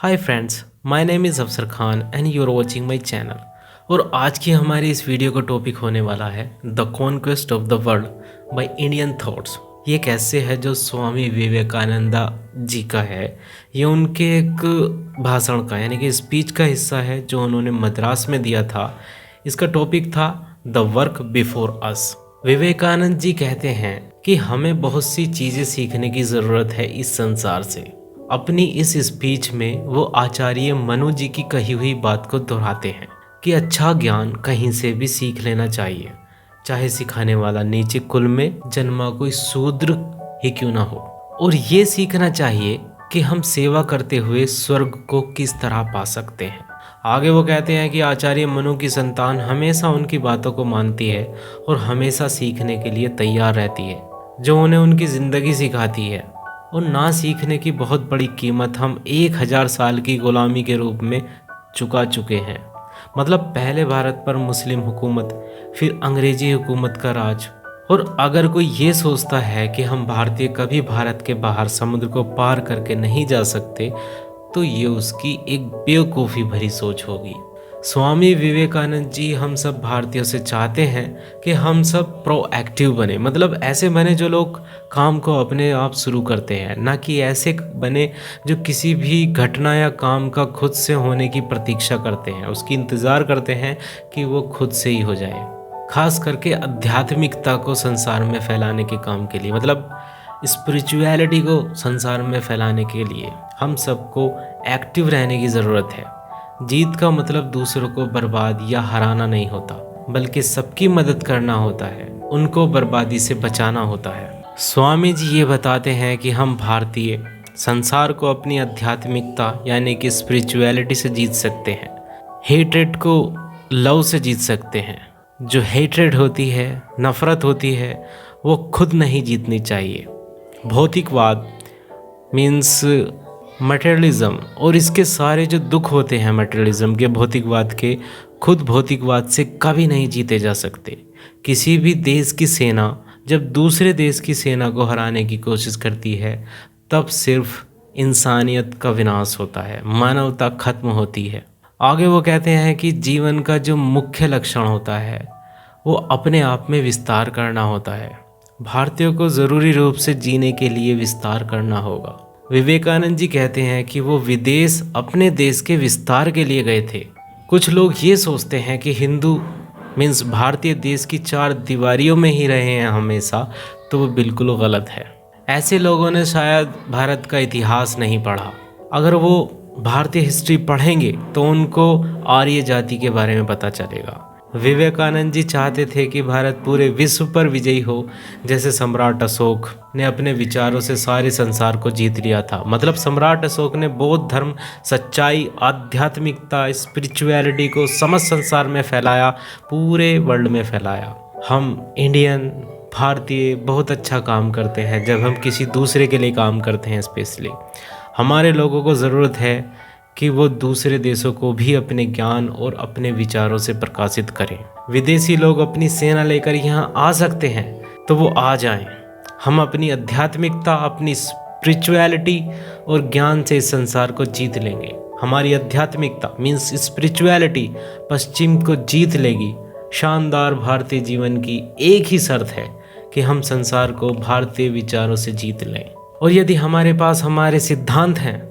Hi friends, my name is Afsar Khan and you are watching my channel. और आज की हमारी इस वीडियो का टॉपिक होने वाला है the conquest of the world by Indian thoughts. ये कैसे है जो स्वामी विवेकानंदा जी का है। ये उनके एक भाषण का यानी कि स्पीच का हिस्सा है जो उन्होंने मद्रास में दिया था। इसका टॉपिक था the work before us. Vivekananda ji कहते हैं कि हमें बहुत सी चीज़ें सीखने की ज़रूरत है इस संसार से। अपनी इस स्पीच में वो आचार्य मनु जी की कही हुई बात को दोहराते हैं कि अच्छा ज्ञान कहीं से भी सीख लेना चाहिए, चाहे सिखाने वाला नीचे कुल में जन्मा कोई शूद्र ही क्यों ना हो। और ये सीखना चाहिए कि हम सेवा करते हुए स्वर्ग को किस तरह पा सकते हैं। आगे वो कहते हैं कि आचार्य मनु की संतान हमेशा उनकी बातों को मानती है और हमेशा सीखने के लिए तैयार रहती है, जो उन्हें उनकी ज़िंदगी सिखाती है। और ना सीखने की बहुत बड़ी कीमत हम 1000 साल की गुलामी के रूप में चुका चुके हैं। मतलब पहले भारत पर मुस्लिम हुकूमत, फिर अंग्रेजी हुकूमत का राज। और अगर कोई ये सोचता है कि हम भारतीय कभी भारत के बाहर समुद्र को पार करके नहीं जा सकते, तो ये उसकी एक बेवकूफ़ी भरी सोच होगी। स्वामी विवेकानंद जी हम सब भारतीयों से चाहते हैं कि हम सब प्रोएक्टिव बने, मतलब ऐसे बने जो लोग काम को अपने आप शुरू करते हैं, ना कि ऐसे बने जो किसी भी घटना या काम का खुद से होने की प्रतीक्षा करते हैं, उसकी इंतज़ार करते हैं कि वो खुद से ही हो जाए। खास करके आध्यात्मिकता को संसार में फैलाने के काम के लिए, मतलब स्पिरिचुअलिटी को संसार में फैलाने के लिए हम सबको एक्टिव रहने की ज़रूरत है। जीत का मतलब दूसरों को बर्बाद या हराना नहीं होता, बल्कि सबकी मदद करना होता है, उनको बर्बादी से बचाना होता है। स्वामी जी ये बताते हैं कि हम भारतीय संसार को अपनी आध्यात्मिकता यानी कि स्पिरिचुअलिटी से जीत सकते हैं। हेट्रेड को लव से जीत सकते हैं। जो हेट्रेड होती है, नफ़रत होती है, वो खुद नहीं जीतनी चाहिए। भौतिकवाद मीन्स मटेरियलिज्म और इसके सारे जो दुख होते हैं मटेरियलिज्म के, भौतिकवाद के, खुद भौतिकवाद से कभी नहीं जीते जा सकते। किसी भी देश की सेना जब दूसरे देश की सेना को हराने की कोशिश करती है, तब सिर्फ इंसानियत का विनाश होता है, मानवता खत्म होती है। आगे वो कहते हैं कि जीवन का जो मुख्य लक्षण होता है वो अपने आप में विस्तार करना होता है। भारतीयों को ज़रूरी रूप से जीने के लिए विस्तार करना होगा। विवेकानंद जी कहते हैं कि वो विदेश अपने देश के विस्तार के लिए गए थे। कुछ लोग ये सोचते हैं कि हिंदू मीन्स भारतीय देश की 4 दीवारियों में ही रहे हैं हमेशा, तो वो बिल्कुल गलत है। ऐसे लोगों ने शायद भारत का इतिहास नहीं पढ़ा। अगर वो भारतीय हिस्ट्री पढ़ेंगे तो उनको आर्य जाति के बारे में पता चलेगा। विवेकानंद जी चाहते थे कि भारत पूरे विश्व पर विजयी हो, जैसे सम्राट अशोक ने अपने विचारों से सारे संसार को जीत लिया था। मतलब सम्राट अशोक ने बौद्ध धर्म, सच्चाई, आध्यात्मिकता, स्पिरिचुअलिटी को समस्त संसार में फैलाया, पूरे वर्ल्ड में फैलाया। हम इंडियन भारतीय बहुत अच्छा काम करते हैं जब हम किसी दूसरे के लिए काम करते हैं। स्पेशली हमारे लोगों को ज़रूरत है कि वो दूसरे देशों को भी अपने ज्ञान और अपने विचारों से प्रकाशित करें। विदेशी लोग अपनी सेना लेकर यहाँ आ सकते हैं तो वो आ जाएं। हम अपनी आध्यात्मिकता, अपनी स्पिरिचुअलिटी और ज्ञान से इस संसार को जीत लेंगे। हमारी आध्यात्मिकता मीन्स स्पिरिचुअलिटी पश्चिम को जीत लेगी। शानदार भारतीय जीवन की एक ही शर्त है कि हम संसार को भारतीय विचारों से जीत लें। और यदि हमारे पास हमारे सिद्धांत हैं,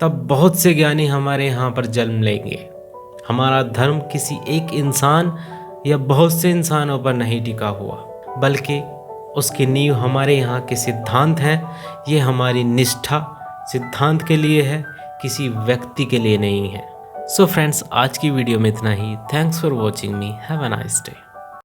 तब बहुत से ज्ञानी हमारे यहाँ पर जन्म लेंगे। हमारा धर्म किसी एक इंसान या बहुत से इंसानों पर नहीं टिका हुआ, बल्कि उसकी नींव हमारे यहाँ के सिद्धांत हैं। ये हमारी निष्ठा सिद्धांत के लिए है, किसी व्यक्ति के लिए नहीं है। सो फ्रेंड्स, आज की वीडियो में इतना ही। Thanks for watching me. Have a nice day.